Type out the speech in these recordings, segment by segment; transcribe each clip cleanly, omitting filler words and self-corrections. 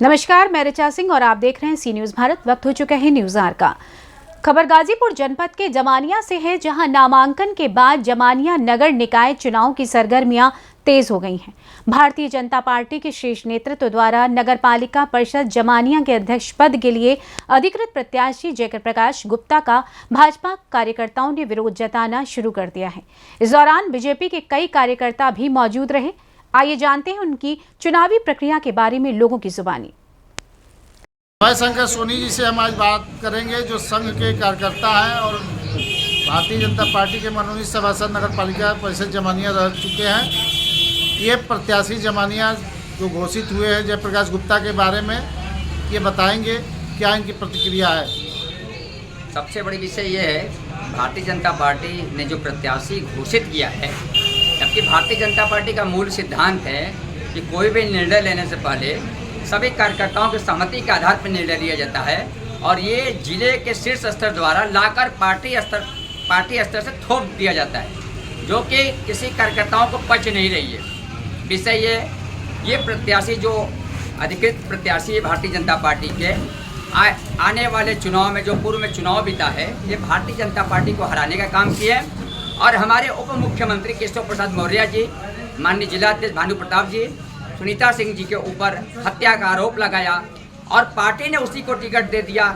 नमस्कार, मैं ऋचा सिंह और आप देख रहे हैं सी न्यूज भारत। वक्त हो चुका है न्यूज आवर का। खबर गाजीपुर जनपद के जमानिया से है, जहां नामांकन के बाद जमानिया नगर निकाय चुनाव की सरगर्मियां तेज हो गई हैं। भारतीय जनता पार्टी के शीर्ष नेतृत्व द्वारा नगर पालिका परिषद जमानिया के अध्यक्ष पद के लिए अधिकृत प्रत्याशी जयकर प्रकाश गुप्ता का भाजपा कार्यकर्ताओं ने विरोध जताना शुरू कर दिया है। इस दौरान बीजेपी के कई कार्यकर्ता भी मौजूद रहे। आइए जानते हैं उनकी चुनावी प्रक्रिया के बारे में लोगों की जुबानी। भाई शंकर सोनी जी से हम आज बात करेंगे, जो संघ के कार्यकर्ता हैं और भारतीय जनता पार्टी के मनोनीत सभासद नगर पालिका परिषद जमानिया रह चुके हैं। ये प्रत्याशी जमानिया जो घोषित हुए हैं जयप्रकाश गुप्ता के बारे में ये बताएंगे, क्या इनकी प्रतिक्रिया है। सबसे बड़ी विषय ये है, भारतीय जनता पार्टी ने जो प्रत्याशी घोषित किया है, जबकि भारतीय जनता पार्टी का मूल सिद्धांत है कि कोई भी निर्णय लेने से पहले सभी कार्यकर्ताओं की सहमति के आधार पर निर्णय लिया जाता है और ये जिले के शीर्ष स्तर द्वारा लाकर पार्टी स्तर से थोप दिया जाता है, जो कि किसी कार्यकर्ताओं को पच नहीं रही है। विषय ये प्रत्याशी जो अधिकृत प्रत्याशी है भारतीय जनता पार्टी के, आने वाले चुनाव में जो पूर्व में चुनाव बीता है, ये भारतीय जनता पार्टी को हराने का काम किया है और हमारे उप मुख्यमंत्री केशव प्रसाद मौर्य जी, माननीय जिलाध्यक्ष भानु प्रताप जी, सुनीता सिंह जी के ऊपर हत्या का आरोप लगाया और पार्टी ने उसी को टिकट दे दिया।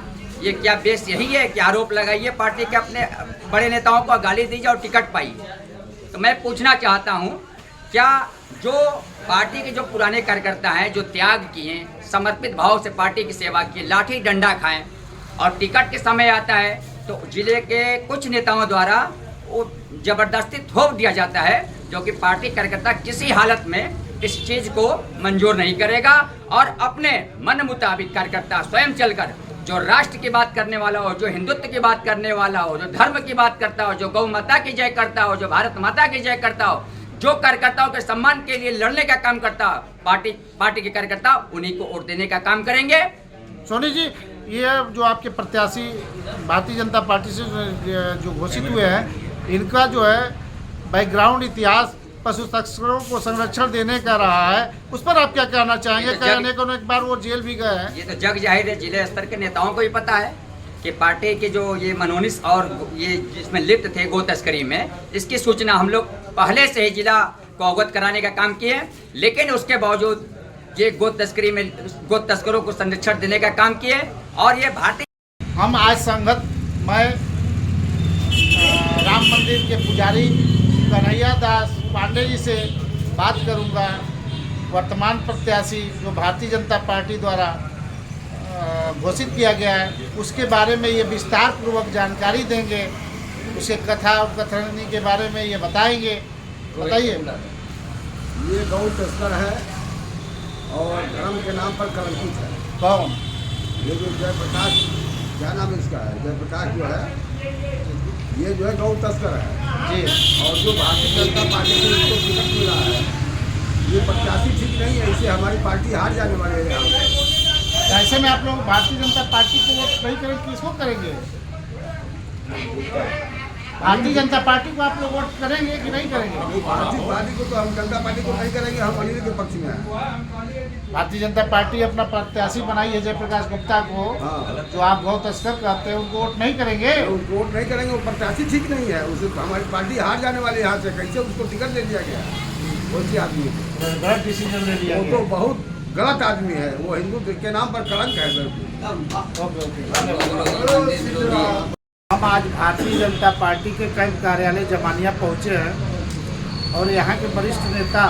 ये क्या बेस यही है कि आरोप लगाइए, पार्टी के अपने बड़े नेताओं को गाली दीजिए और टिकट पाइए। तो मैं पूछना चाहता हूँ, क्या जो पार्टी के जो पुराने कार्यकर्ता हैं, जो त्याग किए, समर्पित भाव से पार्टी की सेवा की, लाठी डंडा खाएं और टिकट के समय आता है तो जिले के कुछ नेताओं द्वारा वो जबरदस्ती थोप दिया जाता है, जो कि पार्टी कार्यकर्ता किसी हालत में इस चीज को मंजूर नहीं करेगा और अपने मन मुताबिक कार्यकर्ता स्वयं चलकर जो राष्ट्र की बात करने वाला हो, जो हिंदुत्व की बात करने वाला हो, जो धर्म की बात करता हो, जो गौ माता की जय करता हो, जो भारत माता की जय करता हो, जो कार्यकर्ताओं के सम्मान के लिए लड़ने का काम करता हो, पार्टी के कार्यकर्ता उन्हीं को वोट देने का काम करेंगे। सोनी जी, ये जो आपके प्रत्याशी भारतीय जनता पार्टी से जो घोषित हुए हैं, इनका जो है बैकग्राउंड इतिहास पशु तस्करों को संरक्षण देने का रहा है, उस पर आप क्या कहना चाहेंगे? कहने को एक बार वो जेल भी गए हैं। ये तो जग जाहिर है, जिले स्तर के नेताओं को भी पता है कि पार्टी के जो ये मनोनीत और ये जिसमें लिप्त थे गो तस्करी में, इसकी सूचना हम लोग पहले से ही जिला को अवगत कराने का काम किए, लेकिन उसके बावजूद ये गो तस्करी में गो तस्करों को संरक्षण देने का काम किए और ये भारतीय। हम आज संगत मैं राम मंदिर के पुजारी कन्हैया दास पांडे जी से बात करूंगा। वर्तमान प्रत्याशी जो भारतीय जनता पार्टी द्वारा घोषित किया गया है, उसके बारे में ये विस्तार पूर्वक जानकारी देंगे, उसे कथा और कथनी के बारे में ये बताएंगे। बताइए। ये गौ तस्कर है और धर्म के नाम पर कलंकित है। कौन? ये जो जयप्रकाश, क्या नाम इसका है, जयप्रकाश जो है, ये जो है गौ तस्कर है जी। और जो भारतीय जनता पार्टी से इसको टिकट मिला है, ये प्रत्याशी ठीक नहीं है, इससे हमारी पार्टी हार जाने वाली है। ऐसे में आप लोग भारतीय जनता पार्टी को वोट नहीं करेंगे, किसको करेंगे? भारतीय जनता पार्टी को आप लोग वोट करेंगे कि नहीं करेंगे? भारतीय पार्टी को तो हम जनता पार्टी को नहीं करेंगे, हम अनिल के पक्ष में हैं। भारतीय जनता पार्टी अपना प्रत्याशी बनाई है जयप्रकाश गुप्ता को, जो आप गौ तस्कर कहते हैं, उनको वोट नहीं करेंगे? उनको वोट नहीं करेंगे, वो प्रत्याशी ठीक नहीं है, उसे हमारी पार्टी हार जाने वाली है यहाँ से। कैसे उसको टिकट दे दिया गया? वैसी आदमी को गलत डिसीजन ले लिया। वो तो बहुत गलत आदमी है, वो हिंदू के नाम पर कलंक है। हम आज भारतीय जनता पार्टी के कैंप कार्यालय जमानिया पहुंचे हैं और यहाँ के वरिष्ठ नेता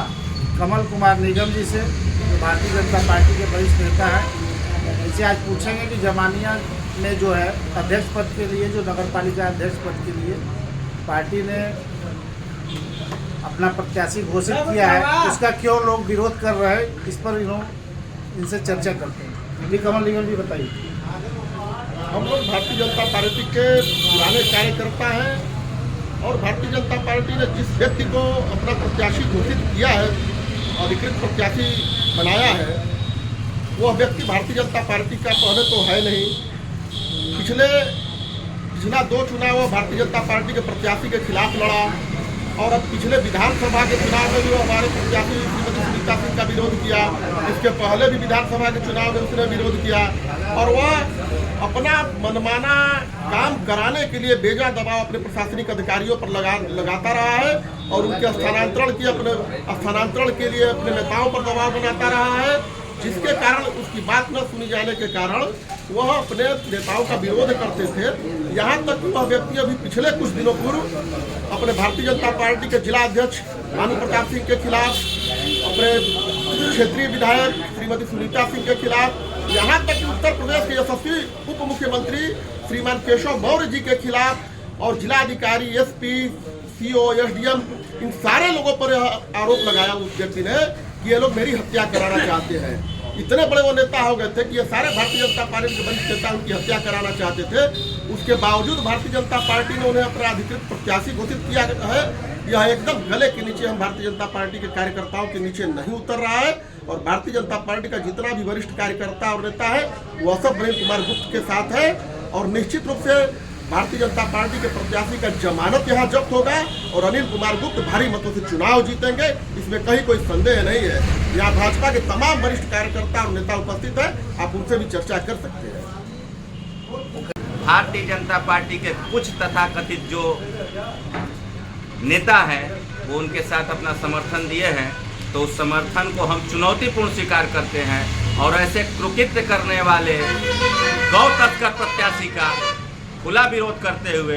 कमल कुमार निगम जी से, जो भारतीय जनता पार्टी के वरिष्ठ नेता हैं, इनसे आज पूछेंगे कि जमानिया में जो है अध्यक्ष पद के लिए, जो नगर पालिका अध्यक्ष पद के लिए पार्टी ने अपना प्रत्याशी घोषित किया है, उसका क्यों लोग विरोध कर रहे हैं, इस पर इनसे चर्चा करते हैं। जी कमल निगम जी, बताइए। हम लोग भारतीय जनता पार्टी के पुराने कार्यकर्ता हैं और भारतीय जनता पार्टी ने जिस व्यक्ति को अपना प्रत्याशी घोषित किया है, अधिकृत प्रत्याशी बनाया है, वह व्यक्ति भारतीय जनता पार्टी का पहले तो है नहीं। पिछले 2 चुनाव भारतीय जनता पार्टी के प्रत्याशी के खिलाफ लड़ा, और अब पिछले विधानसभा के चुनाव में भी हमारे प्रत्याशी श्रीमती सुनीता सिंह का विरोध किया। इसके पहले भी विधानसभा के चुनाव में उसने विरोध किया और वह अपना मनमाना काम कराने के लिए बेजा दबाव अपने प्रशासनिक अधिकारियों पर लगाता रहा है और उनके स्थानांतरण के लिए अपने नेताओं पर दबाव बनाता रहा है, जिसके कारण उसकी बात न सुनी जाने के कारण वह अपने नेताओं का विरोध करते थे। यहाँ तक कि वह व्यक्ति अभी पिछले कुछ दिनों पूर्व अपने भारतीय जनता पार्टी के जिला अध्यक्ष भानु प्रताप सिंह के खिलाफ, अपने क्षेत्रीय विधायक श्रीमती सुनीता सिंह के खिलाफ, यहाँ तक कि उत्तर प्रदेश के यशस्वी उप मुख्यमंत्री श्रीमान केशव मौर्य जी के खिलाफ और जिलाधिकारी, एसपी, सीओ, एसडीएम, इन सारे लोगों पर आरोप लगाया उस व्यक्ति ने कि ये लोग मेरी हत्या कराना चाहते हैं। इतने बड़े वो नेता हो गए थे कि ये सारे भारतीय जनता पार्टी के वरिष्ठ नेता उनकी हत्या कराना चाहते थे। उसके बावजूद भारतीय जनता पार्टी ने उन्हें अपना अधिकृत प्रत्याशी घोषित किया है। यह एकदम गले के नीचे, हम भारतीय जनता पार्टी के कार्यकर्ताओं के नीचे नहीं उतर रहा है और भारतीय जनता पार्टी का जितना भी वरिष्ठ कार्यकर्ता और नेता है वह सब अनिल कुमार गुप्त के साथ है और निश्चित रूप से भारतीय जनता पार्टी के प्रत्याशी का जमानत यहाँ जब्त होगा और अनिल कुमार गुप्त भारी मतों से चुनाव जीतेंगे, इसमें कहीं कोई संदेह नहीं है। यहाँ भाजपा के तमाम वरिष्ठ कार्यकर्ता और नेता उपस्थित है, आप उनसे भी चर्चा कर सकते हैं। भारतीय जनता पार्टी के कुछ तथाकथित जो नेता हैं वो उनके साथ अपना समर्थन दिए हैं, तो उस समर्थन को हम चुनौतीपूर्ण स्वीकार करते हैं और ऐसे कुकृत्य करने वाले गौ तस्कर प्रत्याशी का खुला विरोध करते हुए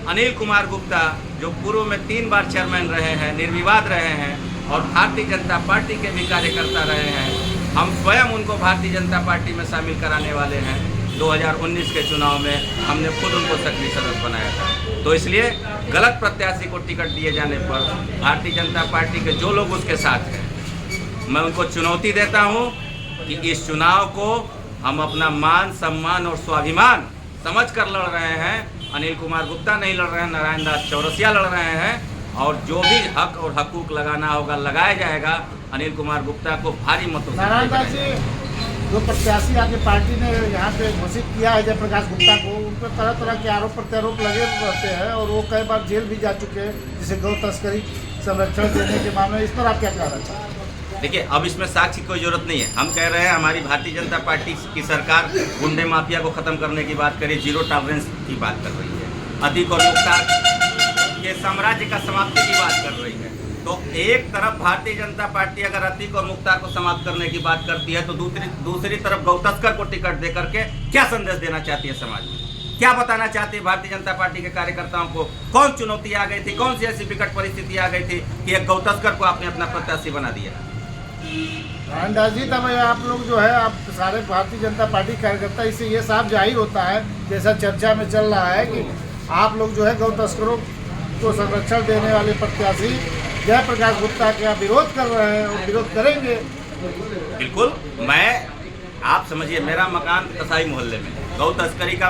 अनिल कुमार गुप्ता, जो पूर्व में 3 बार चेयरमैन रहे हैं, निर्विवाद रहे हैं और भारतीय जनता पार्टी के भी कार्यकर्ता रहे हैं, हम स्वयं उनको भारतीय जनता पार्टी में शामिल कराने वाले हैं। 2019 के चुनाव में हमने खुद उनको सक्रिय सदस्य बनाया था। तो इसलिए गलत प्रत्याशी को टिकट दिए जाने पर भारतीय जनता पार्टी के जो लोग उसके साथ हैं, मैं उनको चुनौती देता हूँ कि इस चुनाव को हम अपना मान, सम्मान और स्वाभिमान समझ कर लड़ रहे हैं। अनिल कुमार गुप्ता नहीं लड़ रहे हैं, नारायण दास चौरसिया लड़ रहे हैं और जो भी हक और हकूक लगाना होगा लगाया जाएगा। अनिल कुमार गुप्ता को भारी मतों से। नारायण दास जी, जो प्रत्याशी आगे पार्टी ने यहाँ पे घोषित किया है जयप्रकाश गुप्ता को, उन पर तरह तरह के आरोप प्रत्यारोप लगे रहते हैं और वो कई बार जेल भी जा चुके हैं, जिसे गौ तस्करी संरक्षण देने के मामले में। इस पर आप क्या कहना चाहते हैं? देखिए, अब इसमें साक्ष्य की कोई जरूरत नहीं है। हम कह रहे हैं हमारी भारतीय जनता पार्टी की सरकार गुंडे माफिया को खत्म करने की बात करी, जीरो टॉलरेंस की बात कर रही है, अतीक और मुख्तार के साम्राज्य का समाप्ति की बात कर रही है। तो एक तरफ भारतीय जनता पार्टी अगर अतीक और मुख्तार को समाप्त करने की बात करती है तो दूसरी तरफ गौ तस्कर को टिकट दे करके क्या संदेश देना चाहती है समाज में? क्या बताना चाहती है भारतीय जनता पार्टी के कार्यकर्ताओं को? कौन चुनौती आ गई थी, कौन सी ऐसी विकट परिस्थिति आ गई थी कि एक गौ तस्कर को आपने अपना प्रत्याशी बना दिया? नारायण दास जी, तब आप लोग जो है, आप सारे भारतीय जनता पार्टी कार्यकर्ता, इससे ये साफ जाहिर होता है, जैसा चर्चा में चल रहा है कि आप लोग जो है गौ तस्करों को संरक्षण देने वाले प्रत्याशी जयप्रकाश गुप्ता का विरोध कर रहे हैं और विरोध करेंगे। बिल्कुल, आप समझिए, मेरा मकान कसाई मोहल्ले में, गौ तस्करी का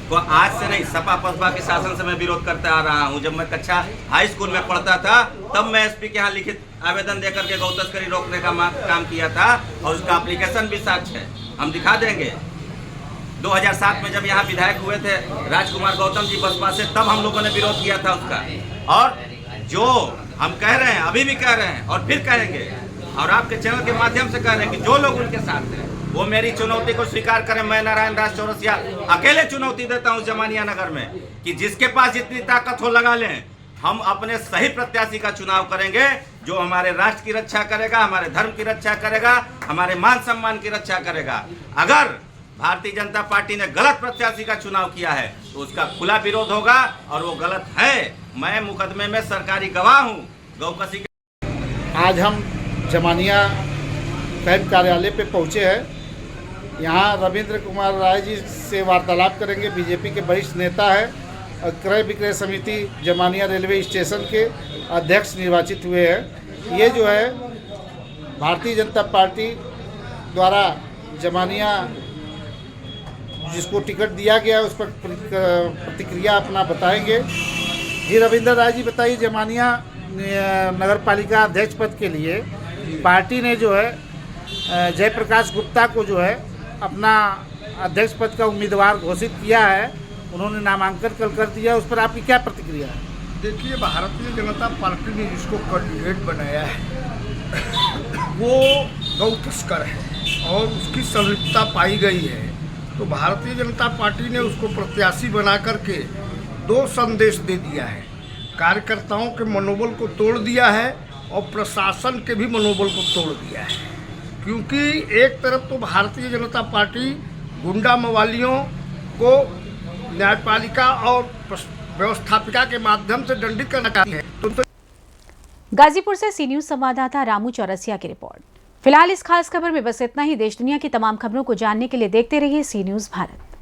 को आज से नहीं, सपा पसपा के शासन से मैं विरोध करते आ रहा हूँ। जब मैं कक्षा हाई स्कूल में पढ़ता था तब मैं एसपी के यहाँ लिखित आवेदन देकर के गौ तस्करी रोकने का काम किया था और उसका एप्लीकेशन भी साक्ष्य है, हम दिखा देंगे। 2007 में जब यहाँ विधायक हुए थे राजकुमार गौतम जी बसपा से, तब हम लोगों ने विरोध किया था उसका। और जो हम कह रहे हैं, अभी भी कह रहे हैं और फिर कहेंगे और आपके चैनल के माध्यम से कह रहे हैं कि जो लोग उनके साथ हैं वो मेरी चुनौती को स्वीकार करें। मैं नारायण दास चौरसिया अकेले चुनौती देता हूं जमानिया नगर में कि जिसके पास जितनी ताकत हो लगा लें। हम अपने सही प्रत्याशी का चुनाव करेंगे जो हमारे राष्ट्र की रक्षा करेगा, हमारे धर्म की रक्षा करेगा, हमारे मान सम्मान की रक्षा करेगा। अगर भारतीय जनता पार्टी ने गलत प्रत्याशी का चुनाव किया है तो उसका खुला विरोध होगा और वो गलत है। मैं मुकदमे में सरकारी गवाह हूँ। गौकसी आज हम जमानिया कैंप कार्यालय पे पहुँचे हैं। यहाँ रविंद्र कुमार राय जी से वार्तालाप करेंगे। बीजेपी के वरिष्ठ नेता है और क्रय विक्रय समिति जमानिया रेलवे स्टेशन के अध्यक्ष निर्वाचित हुए हैं। ये जो है भारतीय जनता पार्टी द्वारा जमानिया जिसको टिकट दिया गया उस पर प्रतिक्रिया अपना बताएंगे। जी रविंद्र राय जी, बताइए, जमानिया नगर पालिका अध्यक्ष पद के लिए पार्टी ने जो है जयप्रकाश गुप्ता को जो है अपना अध्यक्ष पद का उम्मीदवार घोषित किया है। उन्होंने नामांकन कल कर दिया, उस पर आपकी क्या प्रतिक्रिया है? देखिए, भारतीय जनता पार्टी ने जिसको कैंडिडेट बनाया है वो गौ तस्कर है और उसकी संलिप्तता पाई गई है। तो भारतीय जनता पार्टी ने उसको प्रत्याशी बना करके दो संदेश दे दिया है। कार्यकर्ताओं के मनोबल को तोड़ दिया है और प्रशासन के भी मनोबल को तोड़ दिया है, क्योंकि एक तरफ तो भारतीय जनता पार्टी गुंडा मवालियों को न्यायपालिका और व्यवस्थापिका के माध्यम से दंडित करना चाहती है। तो गाजीपुर से सी न्यूज संवाददाता रामू चौरसिया की रिपोर्ट। फिलहाल इस खास खबर में बस इतना ही। देश दुनिया की तमाम खबरों को जानने के लिए देखते रहिए सी न्यूज भारत।